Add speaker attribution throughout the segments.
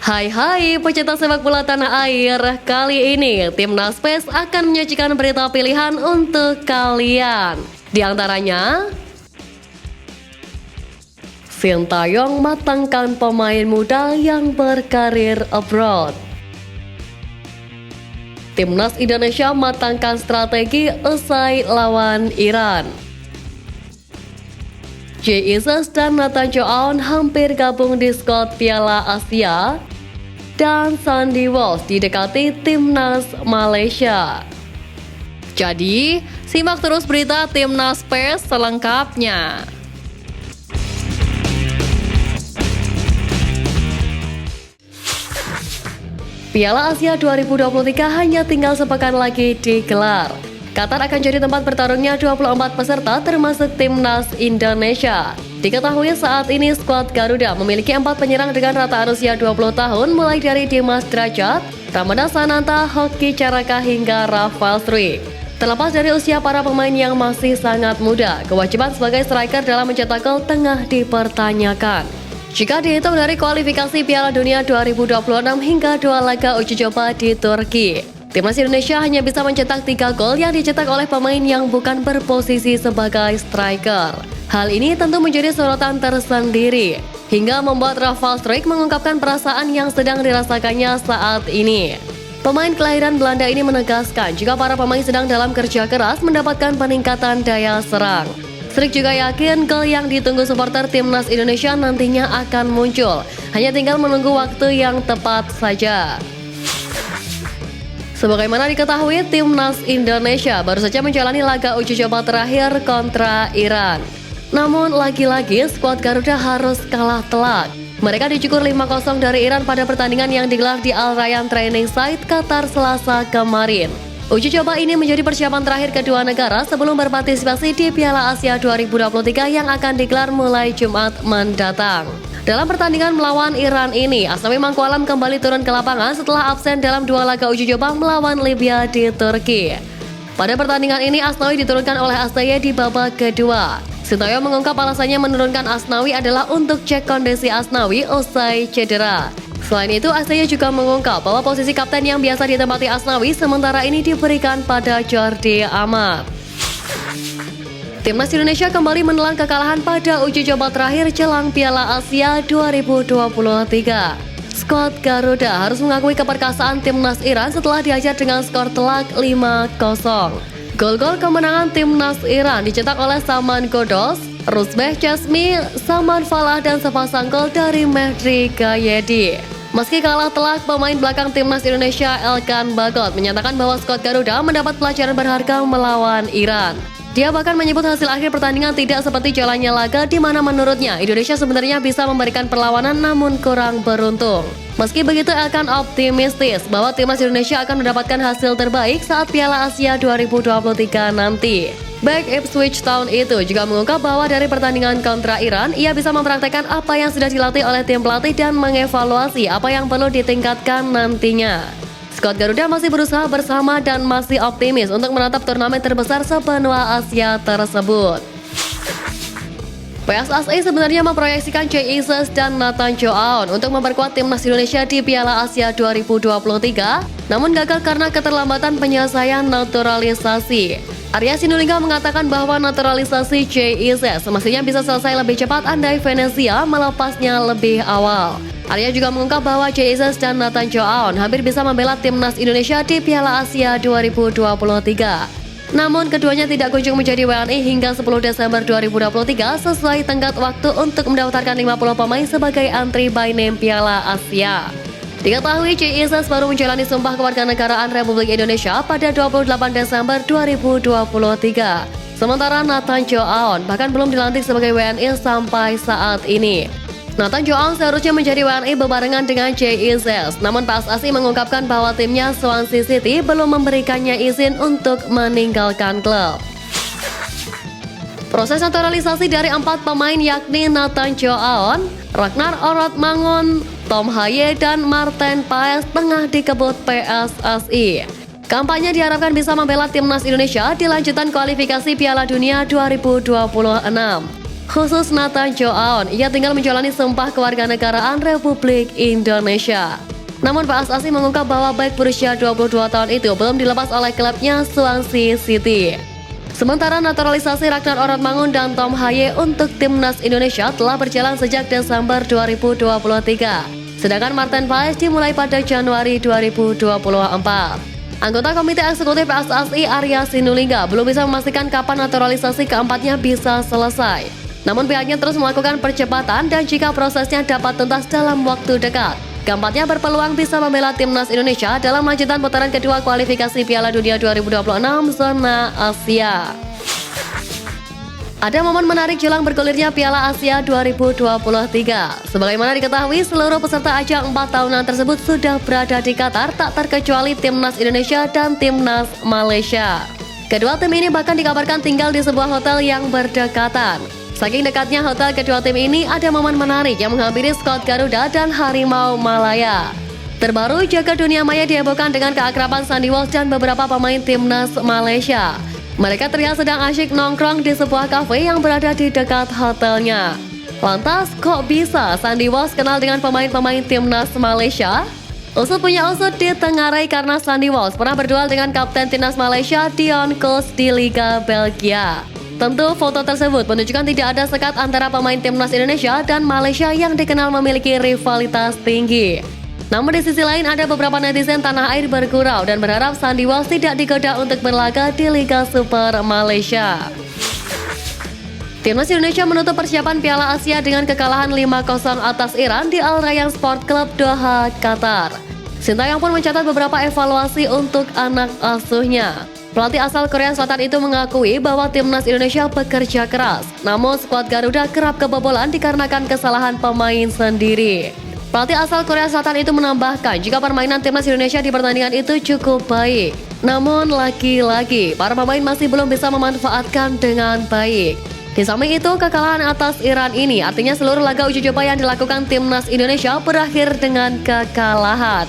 Speaker 1: Hai pecinta sepak bola tanah air. Kali ini Timnas PES akan menyajikan berita pilihan untuk kalian. Di antaranya, Sintayong matangkan pemain muda yang berkarir abroad. Timnas Indonesia matangkan strategi usai lawan Iran. Jesus dan Nathan Joaon hampir gabung di skuad Piala Asia. Dan Sandy Walsh didekati Timnas Malaysia. Jadi, simak terus berita Timnas PES selengkapnya. Piala Asia 2023 hanya tinggal sepekan lagi digelar. Qatar akan jadi tempat bertarungnya 24 peserta termasuk Timnas Indonesia. Diketahui saat ini skuad Garuda memiliki 4 penyerang dengan rataan usia 20 tahun mulai dari Dimas Drajat, Ramadhan Sananta, Hoki Caraka hingga Rafael Struijk. Terlepas dari usia para pemain yang masih sangat muda, kewajiban sebagai striker dalam mencetak gol tengah dipertanyakan. Jika dihitung dari kualifikasi Piala Dunia 2026 hingga 2 laga uji coba di Turki, Timnas Indonesia hanya bisa mencetak 3 gol yang dicetak oleh pemain yang bukan berposisi sebagai striker. Hal ini tentu menjadi sorotan tersendiri, hingga membuat Rafael Struijk mengungkapkan perasaan yang sedang dirasakannya saat ini. Pemain kelahiran Belanda ini menegaskan jika para pemain sedang dalam kerja keras mendapatkan peningkatan daya serang. Struijk juga yakin gol yang ditunggu supporter Timnas Indonesia nantinya akan muncul, hanya tinggal menunggu waktu yang tepat saja. Sebagaimana diketahui, Timnas Indonesia baru saja menjalani laga uji coba terakhir kontra Iran. Namun lagi-lagi skuad Garuda harus kalah telak. Mereka dicukur 5-0 dari Iran pada pertandingan yang digelar di Al Rayyan Training Site, Qatar Selasa kemarin. Uji coba ini menjadi persiapan terakhir kedua negara sebelum berpartisipasi di Piala Asia 2023 yang akan digelar mulai Jumat mendatang. Dalam pertandingan melawan Iran ini, Asnawi Mangkualam kembali turun ke lapangan setelah absen dalam 2 laga uji coba melawan Libya di Turki. Pada pertandingan ini, Asnawi diturunkan oleh Astaye di babak kedua. Sintayong mengungkap alasannya menurunkan Asnawi adalah untuk cek kondisi Asnawi usai cedera. Selain itu, Astaye juga mengungkap bahwa posisi kapten yang biasa ditempati Asnawi sementara ini diberikan pada Jordi Amat. Timnas Indonesia kembali menelan kekalahan pada uji coba terakhir jelang Piala Asia 2023. Skuad Garuda harus mengakui keperkasaan Timnas Iran setelah diajar dengan skor telak 5-0. Gol-gol kemenangan Timnas Iran dicetak oleh Salman Ghoddos, Rusbeh Chesmi, Salman Falah dan sepasang gol dari Mehdi Gayedi. Meski kalah telak, pemain belakang Timnas Indonesia Elkan Bagot menyatakan bahwa skuad Garuda mendapat pelajaran berharga melawan Iran. Dia bahkan menyebut hasil akhir pertandingan tidak seperti jalannya laga di mana menurutnya Indonesia sebenarnya bisa memberikan perlawanan namun kurang beruntung. Meski begitu, Elkan optimistis bahwa Timnas Indonesia akan mendapatkan hasil terbaik saat Piala Asia 2023 nanti. Back Ipswich Town itu juga mengungkap bahwa dari pertandingan kontra Iran, ia bisa mempraktekkan apa yang sudah dilatih oleh tim pelatih dan mengevaluasi apa yang perlu ditingkatkan nantinya. Skuad Garuda masih berusaha bersama dan masih optimis untuk menatap turnamen terbesar sebenua Asia tersebut. PSSI sebenarnya memproyeksikan Jesus dan Nathan Joaon untuk memperkuat Timnas Indonesia di Piala Asia 2023, namun gagal karena keterlambatan penyelesaian naturalisasi. Arya Sinulinga mengatakan bahwa naturalisasi Jesus semestinya bisa selesai lebih cepat andai Venezia melepasnya lebih awal. Arya juga mengungkap bahwa Jesus dan Nathan Joaon hampir bisa membela Timnas Indonesia di Piala Asia 2023. Namun keduanya tidak kunjung menjadi WNI hingga 10 Desember 2023 sesuai tenggat waktu untuk mendaftarkan 50 pemain sebagai antri by name Piala Asia. Diketahui Jesus baru menjalani sumpah kewarganegaraan Republik Indonesia pada 28 Desember 2023. Sementara Nathan Joaon bahkan belum dilantik sebagai WNI sampai saat ini. Nathan Joaon seharusnya menjadi WNI bebarengan dengan Jesus, namun PSSI mengungkapkan bahwa timnya Swansea City belum memberikannya izin untuk meninggalkan klub. Proses naturalisasi dari 4 pemain yakni Nathan Joaon, Ragnar Orotmangun, Tom Haye, dan Martin Paes tengah dikebut PSSI. Kampanye diharapkan bisa membela Timnas Indonesia di lanjutan kualifikasi Piala Dunia 2026. khusus Nathan Joaon. Ia tinggal menjalani sumpah kewarganegaraan Republik Indonesia. Namun PSSI mengungkap bahwa baik berusia 22 tahun itu belum dilepas oleh klubnya Swansea City. Sementara naturalisasi Ragnar Orotmangun dan Tom Haye untuk timnas Indonesia telah berjalan sejak Desember 2023. Sedangkan Martin Paes dimulai pada Januari 2024. Anggota Komite Eksekutif PSSI Arya Sinulinga belum bisa memastikan kapan naturalisasi keempatnya bisa selesai. Namun pihaknya terus melakukan percepatan dan jika prosesnya dapat tuntas dalam waktu dekat, keempatnya berpeluang bisa membela timnas Indonesia dalam lanjutan putaran kedua kualifikasi Piala Dunia 2026 zona Asia. Ada momen menarik jelang bergulirnya Piala Asia 2023. Sebagaimana diketahui, seluruh peserta ajang 4 tahunan tersebut sudah berada di Qatar, tak terkecuali timnas Indonesia dan timnas Malaysia. Kedua tim ini bahkan dikabarkan tinggal di sebuah hotel yang berdekatan. Saking dekatnya hotel kedua tim ini, ada momen menarik yang menghampiri skuad Garuda dan Harimau Malaya. Terbaru, jagat dunia maya dihebohkan dengan keakraban Sandy Walsh dan beberapa pemain timnas Malaysia. Mereka terlihat sedang asyik nongkrong di sebuah kafe yang berada di dekat hotelnya. Lantas, kok bisa Sandy Walsh kenal dengan pemain-pemain timnas Malaysia? Usut punya usut ditengarai karena Sandy Walsh pernah berduel dengan kapten timnas Malaysia Dion Kos di Liga Belgia. Tentu foto tersebut menunjukkan tidak ada sekat antara pemain timnas Indonesia dan Malaysia yang dikenal memiliki rivalitas tinggi. Namun di sisi lain ada beberapa netizen tanah air bergurau dan berharap Sandy Walsh tidak digoda untuk berlaga di Liga Super Malaysia. Timnas Indonesia menutup persiapan Piala Asia dengan kekalahan 5-0 atas Iran di Al Rayyan Sport Club Doha, Qatar. Sintayong pun mencatat beberapa evaluasi untuk anak asuhnya. Pelatih asal Korea Selatan itu mengakui bahwa timnas Indonesia bekerja keras, namun skuad Garuda kerap kebobolan dikarenakan kesalahan pemain sendiri. Pelatih asal Korea Selatan itu menambahkan jika permainan timnas Indonesia di pertandingan itu cukup baik. Namun lagi-lagi, para pemain masih belum bisa memanfaatkan dengan baik. Di samping itu, kekalahan atas Iran ini artinya seluruh laga uji coba yang dilakukan timnas Indonesia berakhir dengan kekalahan.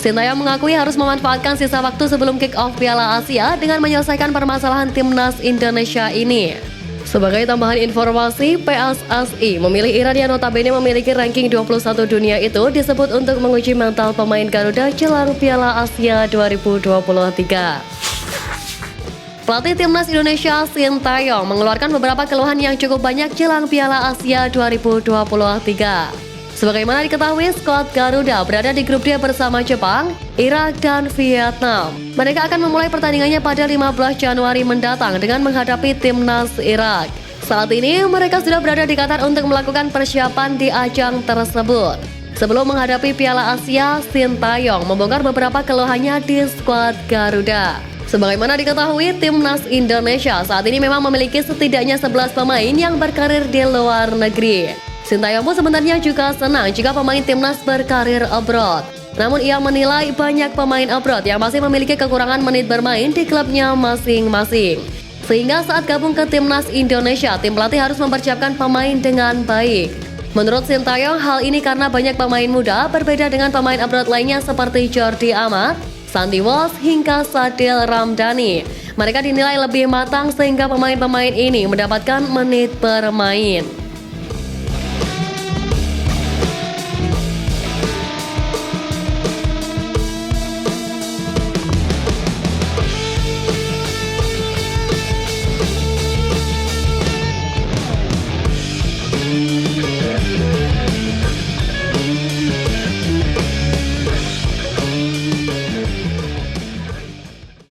Speaker 1: Sintayong mengakui harus memanfaatkan sisa waktu sebelum kick-off Piala Asia dengan menyelesaikan permasalahan timnas Indonesia ini. Sebagai tambahan informasi, PSSI memilih Iran yang notabene memiliki ranking 21 dunia itu disebut untuk menguji mental pemain Garuda jelang Piala Asia 2023. Pelatih timnas Indonesia Sintayong mengeluarkan beberapa keluhan yang cukup banyak jelang Piala Asia 2023. Sebagaimana diketahui, skuad Garuda berada di grup D bersama Jepang, Irak, dan Vietnam. Mereka akan memulai pertandingannya pada 15 Januari mendatang dengan menghadapi timnas Irak. Saat ini, mereka sudah berada di Qatar untuk melakukan persiapan di ajang tersebut. Sebelum menghadapi Piala Asia, Sintayong membongkar beberapa keluhannya di skuad Garuda. Sebagaimana diketahui, timnas Indonesia saat ini memang memiliki setidaknya 11 pemain yang berkarir di luar negeri. Sintayong pun sebenarnya juga senang jika pemain timnas berkarir abroad. Namun ia menilai banyak pemain abroad yang masih memiliki kekurangan menit bermain di klubnya masing-masing. Sehingga saat gabung ke timnas Indonesia, tim pelatih harus mempersiapkan pemain dengan baik. Menurut Sintayong, hal ini karena banyak pemain muda berbeda dengan pemain abroad lainnya seperti Jordi Amat, Sandy Walsh, hingga Sadil Ramdhani. Mereka dinilai lebih matang sehingga pemain-pemain ini mendapatkan menit bermain.